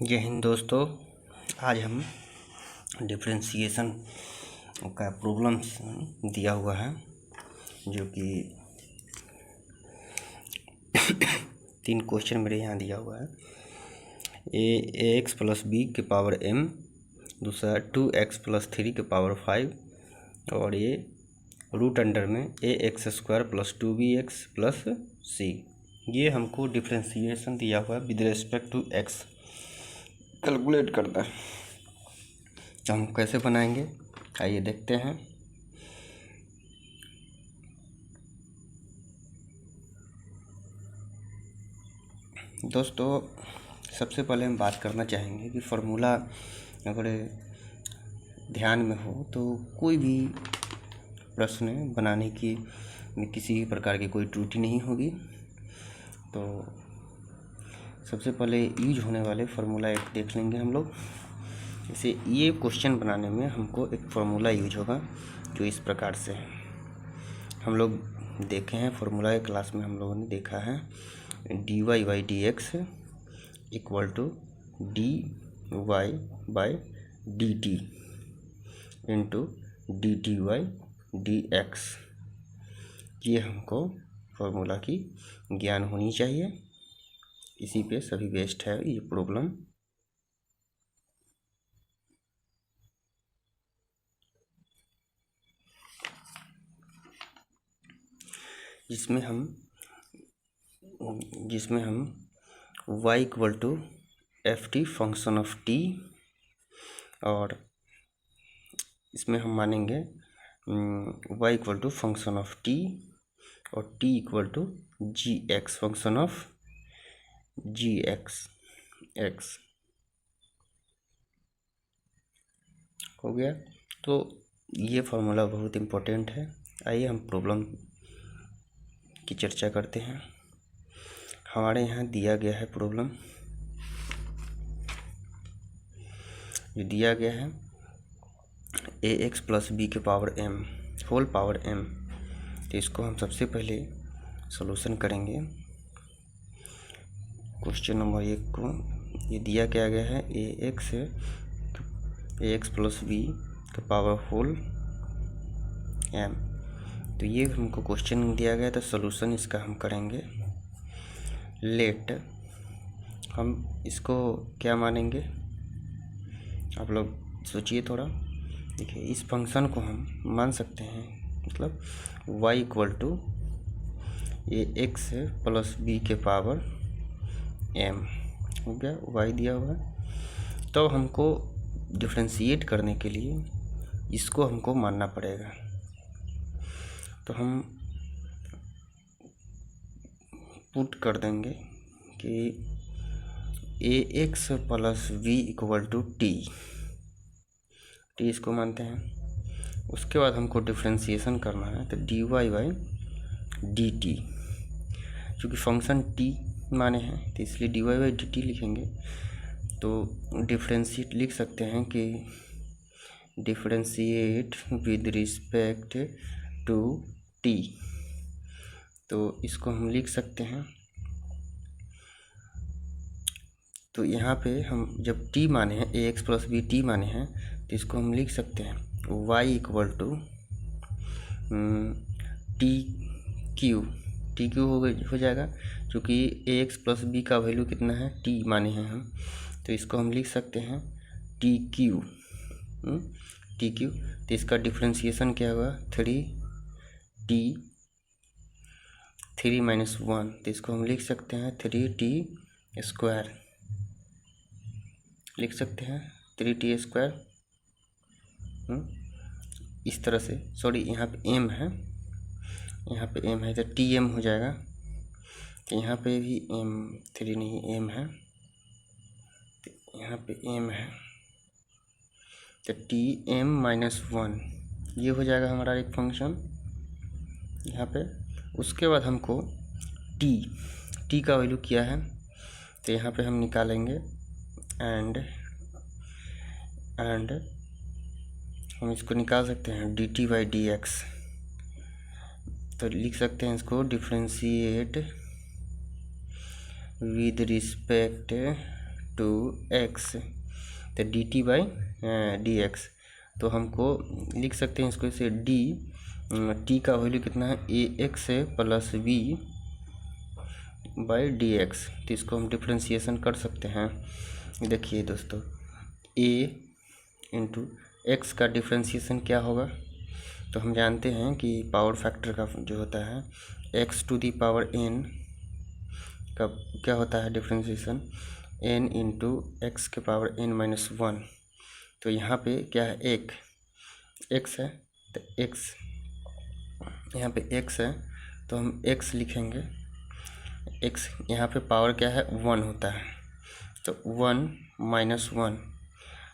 जय हिंद दोस्तों। आज हम डिफरेंशिएशन का प्रॉब्लम्स दिया हुआ है, जो कि 3 क्वेश्चन मेरे यहाँ दिया हुआ है। ए एक्स प्लस बी के पावर m, दूसरा 2x प्लस 3 के पावर 5 और ये रूट अंडर में ax² plus 2bx plus c। ये हमको डिफरेंशिएशन दिया हुआ है with respect to x calculate करना है। तो हम कैसे बनाएंगे, आइए देखते हैं। दोस्तों, सबसे पहले हम बात करना चाहेंगे कि फार्मूला अगर ध्यान में हो तो कोई भी प्रश्न बनाने की में किसी भी प्रकार की कोई त्रुटि नहीं होगी। तो सबसे पहले यूज होने वाले फार्मूला एक देख लेंगे हम लोग। जैसे ये क्वेश्चन बनाने में हमको एक फार्मूला यूज होगा जो इस प्रकार से है। हम लोग देखे हैं फार्मूला के क्लास में, हम लोगों ने देखा है dy/dx equal to dy/dt into dt/dx। ये हमको फार्मूला की ज्ञान होनी चाहिए, इसी पे सभी बेस्ड है ये प्रॉब्लम। जिसमें हम y equal to ft function of t, और इसमें हम मानेंगे y equal to function of t और t equal to gx function of gx हो गया। तो ये फार्मूला बहुत इम्पोर्टेंट है। आइए हम प्रॉब्लम की चर्चा करते हैं। हमारे यहाँ दिया गया है प्रॉब्लम, जो दिया गया है ax प्लस बी के power m whole power m। तो इसको हम सबसे पहले सॉल्यूशन करेंगे। क्वेश्चन नंबर 1 को ये दिया क्या गया है ax प्लस बी के पावर होल m। तो ये हमको क्वेश्चन दिया गया, तो सॉल्यूशन इसका हम करेंगे। लेट हम इसको क्या मानेंगे, आप लोग सोचिए थोड़ा। देखिए, इस फंक्शन को हम मान सकते हैं, मतलब y equal to ax plus B के पावर m हो गया, y दिया हुआ है। तो हमको डिफरेंशिएट करने के लिए इसको हमको मानना पड़ेगा। तो हम पुट कर देंगे कि ax plus B equal to t इसको मानते हैं। उसके बाद हमको डिफरेंशिएशन करना है, तो dy/dt, चूँकि फंक्शन t माने हैं तो इसलिए dy/dt लिखेंगे। तो डिफरेंशिएट लिख सकते हैं कि differentiate with respect to t। तो इसको हम लिख सकते हैं। तो यहाँ पे हम जब t माने हैं, ax प्लस बी t माने हैं, तो इसको हम लिख सकते हैं y equal to T Q हो जाएगा, क्योंकि ax प्लस बी का वैल्यू कितना है, t माने हैं हम। तो इसको हम लिख सकते हैं टी क्यू। तो इसका डिफरेंशिएशन क्या होगा, 3 माइनस 1। तो इसको हम लिख सकते हैं 3t² लिख सकते हैं, 3t²। इस तरह से, सॉरी यहाँ पे m है, तो tm हो जाएगा। तो यहाँ पे भी m3 नहीं m है, तो यहाँ पे m है, तो tm-1 ये हो जाएगा हमारा एक फंक्शन यहाँ पे। उसके बाद हमको t का वैल्यू क्या है, तो यहाँ पे हम निकालेंगे एंड हम इसको निकाल सकते हैं dt/dx। तो लिख सकते हैं इसको डिफरेंशिएट विद रिस्पेक्ट 2x तो dt बाई dx, तो हमको लिख सकते हैं इसको इसे टी का वैल्यू कितना है ax plus b by dx, तो इसको हम डिफ्रेंशिएशन कर सकते हैं। देखिए दोस्तों, a इंटू एक्स का डिफ्रेंशिएशन क्या होगा, तो हम जानते हैं कि पावर फैक्टर का जो होता है x to the power n का क्या होता है डिफ्रेंशिएशन, n इंटू एक्स के पावर n माइनस 1। तो यहाँ पे क्या है, एक x है, तो x यहाँ पे x है तो हम x लिखेंगे। x यहाँ पे पावर क्या है 1 होता है, तो 1 माइनस 1,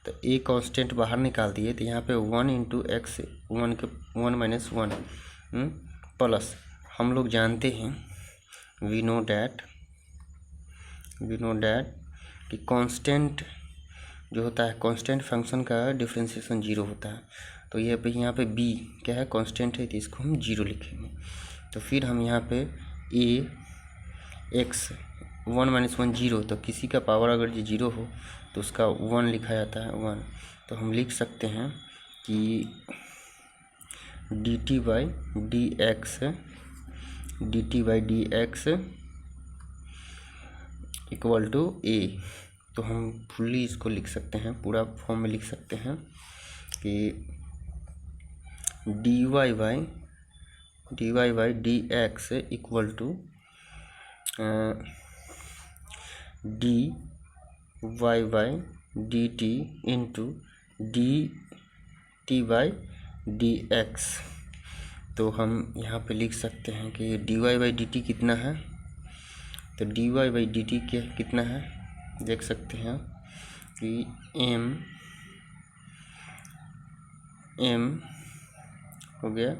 तो a कांस्टेंट बाहर निकाल दिए, तो यहाँ पे 1 इंटू एक्स 1 माइनस 1 प्लस हम लोग जानते हैं वी नो डैट कि कांस्टेंट जो होता है कांस्टेंट फंक्शन का डिफरेंशिएशन 0 होता है। तो ये पे यहाँ पे b क्या है कांस्टेंट है, तो इसको हम 0 लिखेंगे। तो फिर हम यहाँ पे a x 1 माइनस 1 0, तो किसी का पावर अगर ये 0 हो तो उसका 1 लिखा जाता है 1। तो हम लिख सकते हैं कि dt by dx equal to a। तो हम फुल्ली इसको लिख सकते हैं, पूरा फॉर्म में लिख सकते हैं कि dy by dx equal to dy by dt into dt by dx। तो हम यहाँ पे लिख सकते हैं कि dy बाई dt कितना है, तो dy बाई dt क्या कितना है, देख सकते हैं कि m हो गया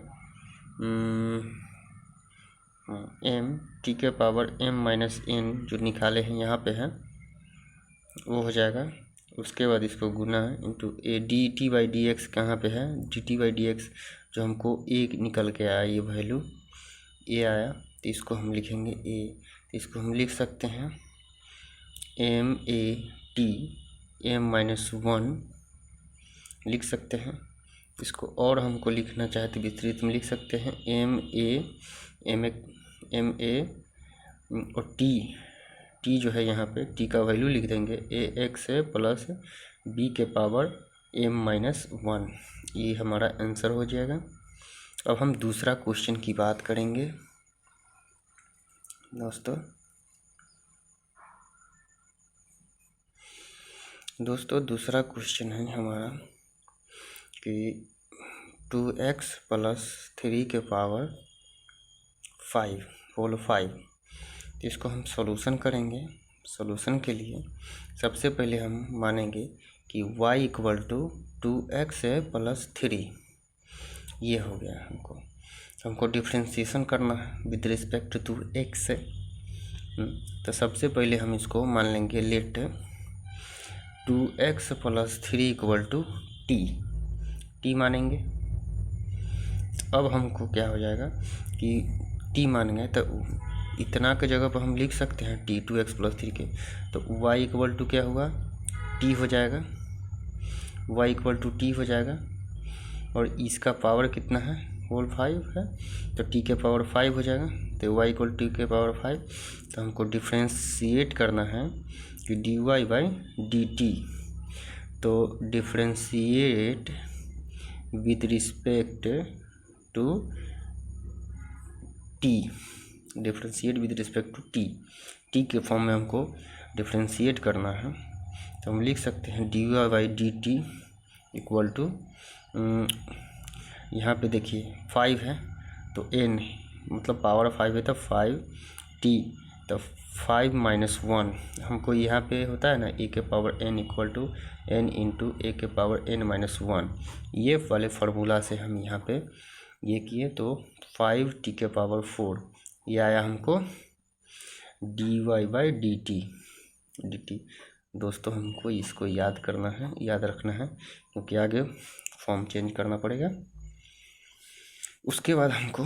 m t के पावर m माइनस n जो निकाले हैं यहाँ पे है वो हो जाएगा। उसके बाद इसको गुना into a d T by D x कहाँ पे है, d T by D x जो हमको ए निकल के आया, ये वैल्यू ए आया, तो इसको हम लिखेंगे ए। तो इसको हम लिख सकते हैं M A T M minus 1 लिख सकते हैं। इसको और हमको लिखना चाहे तो विस्तृत में लिख सकते हैं एम ए और टी जो है यहाँ पे टी का वैल्यू लिख देंगे ए एक्स है प्लस बी के पावर एम माइनस 1, ये हमारा आंसर हो जाएगा। अब हम दूसरा क्वेश्चन की बात करेंगे दोस्तों दूसरा क्वेश्चन है हमारा कि 2x प्लस 3 के पावर 5 होल 5। तो इसको हम सॉल्यूशन करेंगे। सॉल्यूशन के लिए सबसे पहले हम मानेंगे कि y equal to 2x plus 3, ये हो गया। हमको डिफ्रेंशिएशन करना है विद रिस्पेक्ट टू x। तो सबसे पहले हम इसको मान लेंगे let 2x plus 3 equal to T मानेंगे। अब हमको क्या हो जाएगा कि टी मान गए तो इतना के जगह पर हम लिख सकते हैं टी 2x प्लस 3 के, तो y इक्वल टू क्या हुआ टी हो जाएगा, y इक्वल टू टी हो जाएगा। और इसका पावर कितना है होल 5 है, तो t के पावर 5 हो जाएगा, तो y इक्वल टू के पावर 5। तो हमको डिफ्रेंशिएट करना है कि dy बाई dt। तो differentiate with respect to T, differentiate with respect to T के फॉर्म में हमको डिफ्रेंशिएट करना है। तो हम लिख सकते हैं D Y by D T equal to, यहाँ पे देखिए 5 है तो n मतलब पावर 5 है तो 5t, तो 5 माइनस 1 हमको यहाँ पे होता है ना a के power n equal to n into a के पावर n माइनस 1, ये वाले फार्मूला से हम यहाँ पे ये किए तो 5t के पावर 4 ये आया हमको dy बाई dt। दोस्तों हमको इसको याद करना है, याद रखना है, क्योंकि आगे फॉर्म चेंज करना पड़ेगा। उसके बाद हमको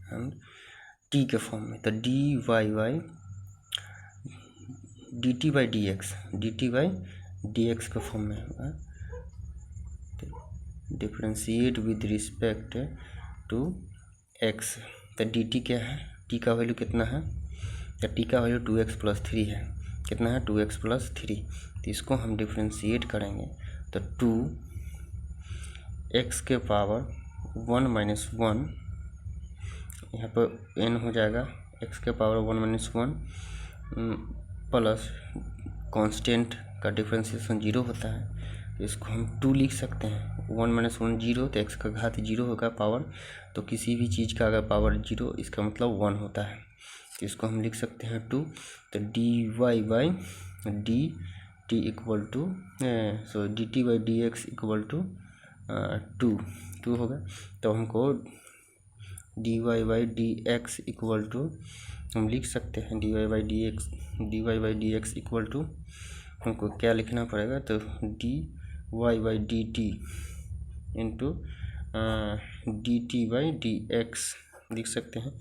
हम t के फॉर्म में तो dy by D T by D X के फॉर्म में होगा। Differentiate with respect to X. तो डी टी क्या है, टी का वैल्यू कितना है, तो टी का वैल्यू 2x+3 है। कितना है, 2x+3। तो इसको हम डिफ्रेंशिएट करेंगे तो 2x के पावर 1 - 1, यहाँ पर n हो जाएगा, x के पावर 1 - 1 प्लस कांस्टेंट का डिफ्रेंशिएशन 0 होता है, तो इसको हम 2 लिख सकते हैं। 1 - 1 0, तो x का घात 0 होगा पावर, तो किसी भी चीज़ का अगर पावर 0 इसका मतलब 1 होता है, तो इसको हम लिख सकते हैं 2। तो dy/dt equal to dt/dx equal to 2 होगा। तो हमको dy/dx इक्वल टू हम लिख सकते हैं dy/dx इक्वल टू हमको क्या लिखना पड़ेगा, तो dy/dt इंटू dt/dx लिख सकते हैं।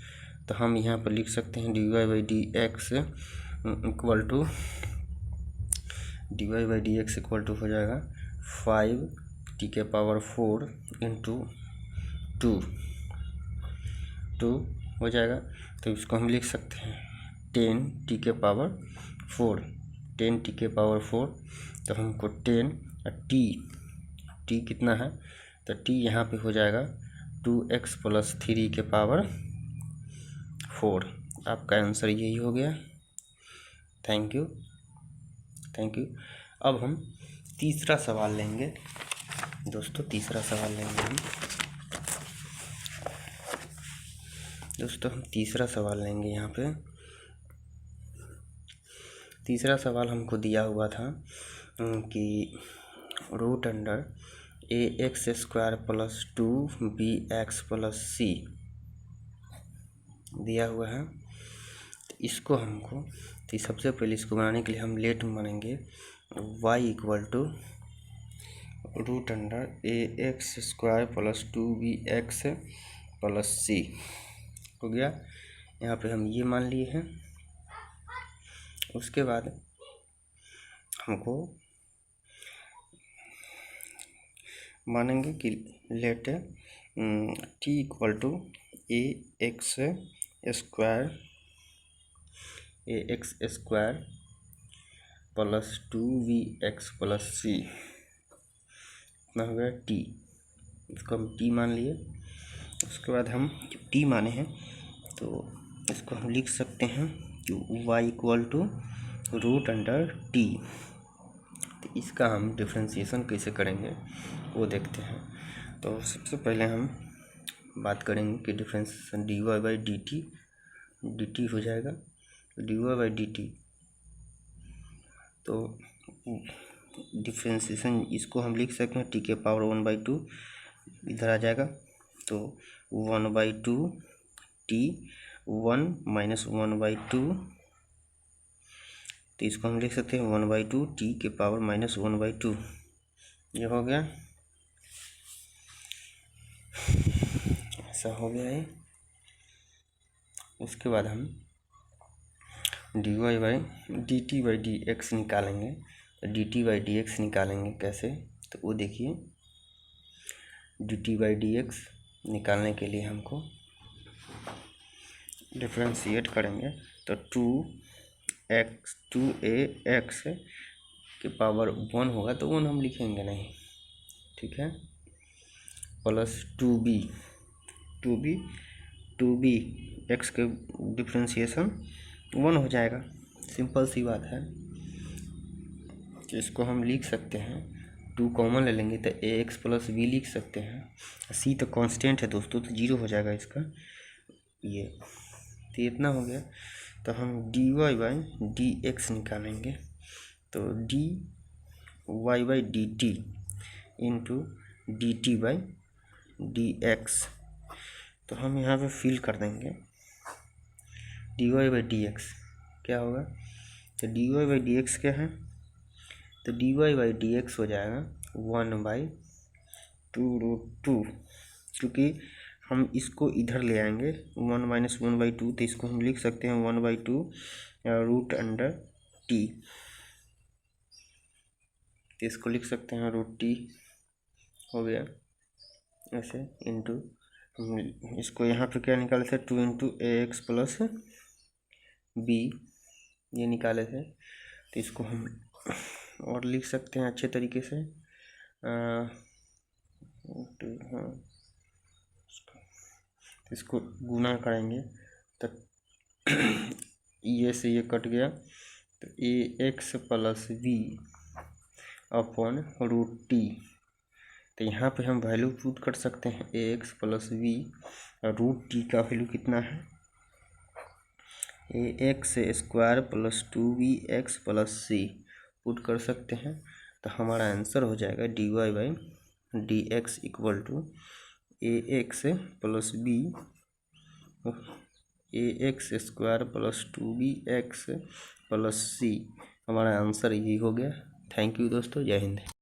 तो हम यहाँ पर लिख सकते हैं dy/dx इक्वल टू हो जाएगा 5t⁴ इंटू 2 हो जाएगा। तो इसको हम लिख सकते हैं 10t⁴। तो हमको 10 t कितना है, तो t यहाँ पे हो जाएगा 2x+3⁴। आपका आंसर यही हो गया। Thank you. अब हम तीसरा सवाल लेंगे दोस्तों, हम तीसरा सवाल लेंगे। यहाँ पे तीसरा सवाल हमको दिया हुआ था कि √ax² + 2bx+c दिया हुआ है। तो इसको हमको, तो सबसे पहले इसको बनाने के लिए हम लेट मानेंगे y equal to √ax² + 2bx+c हो गया। यहाँ पे हम ये मान लिए हैं। उसके बाद हमको मानेंगे कि late t equal to ax² + 2bx+c इतना हो गया t। इसको हम t मान लिए। उसके बाद हम जब t माने हैं तो इसको हम लिख सकते हैं कि y इक्वल टू √t। तो इसका हम डिफ्रेंशिएशन कैसे करेंगे वो देखते हैं। तो सबसे पहले हम बात करेंगे कि डिफ्रेंशिएशन dy/dt हो जाएगा। dy/dt तो डिफ्रेंशिएशन इसको हम लिख सकते हैं t⁴1/2 इधर आ जाएगा, तो 1/2 t 1 - 1/2, तो इसको हम लिख सकते हैं 1/2 t⁻⁻1/2। ये हो गया, ऐसा हो गया है। उसके बाद हम dy/dt/dx निकालेंगे। तो dt/dx निकालेंगे कैसे, तो वो देखिए। dt/dx निकालने के लिए हमको डिफ्रेंशिएट करेंगे तो 2ax के पावर 1 होगा, तो 1 हम लिखेंगे नहीं, ठीक है, प्लस 2b x के डिफ्रेंशिएशन 1 हो जाएगा। सिंपल सी बात है। इसको हम लिख सकते हैं, 2 कॉमन ले लेंगे तो ax + b लिख सकते हैं। c तो कांस्टेंट है दोस्तों, तो 0 हो जाएगा इसका ये। तो इतना हो गया। तो हम dy/dx निकालेंगे। तो dy/dt इंटू dt/dx, तो हम यहाँ पे फिल कर देंगे dy/dx क्या होगा। तो dy/dx क्या है, तो dy/dx हो जाएगा 1/2√2, क्योंकि हम इसको इधर ले आएंगे 1 - 1/2, तो इसको हम लिख सकते हैं 1/2 √t टी, तो इसको लिख सकते हैं रूट टी हो गया ऐसे, इंटू इसको यहाँ पे क्या निकाले थे 2 इंटू ए एक्स प्लस बी, ये निकाले थे। तो इसको हम और लिख सकते हैं अच्छे तरीके से, हाँ, इसको गुना करेंगे तो ये से ये कट गया, तो a x plus b upon root t. तो यहाँ पे हम वैल्यू पुट कर सकते हैं ए एक्स प्लस बी, और रूट टी का वैल्यू कितना है a x square plus 2bx plus c put कर सकते हैं। तो हमारा आंसर हो जाएगा dy by D x equal to a x plus b, a x square plus 2bx plus c. हमारा आंसर यही हो गया। थैंक यू दोस्तों, जय हिंद।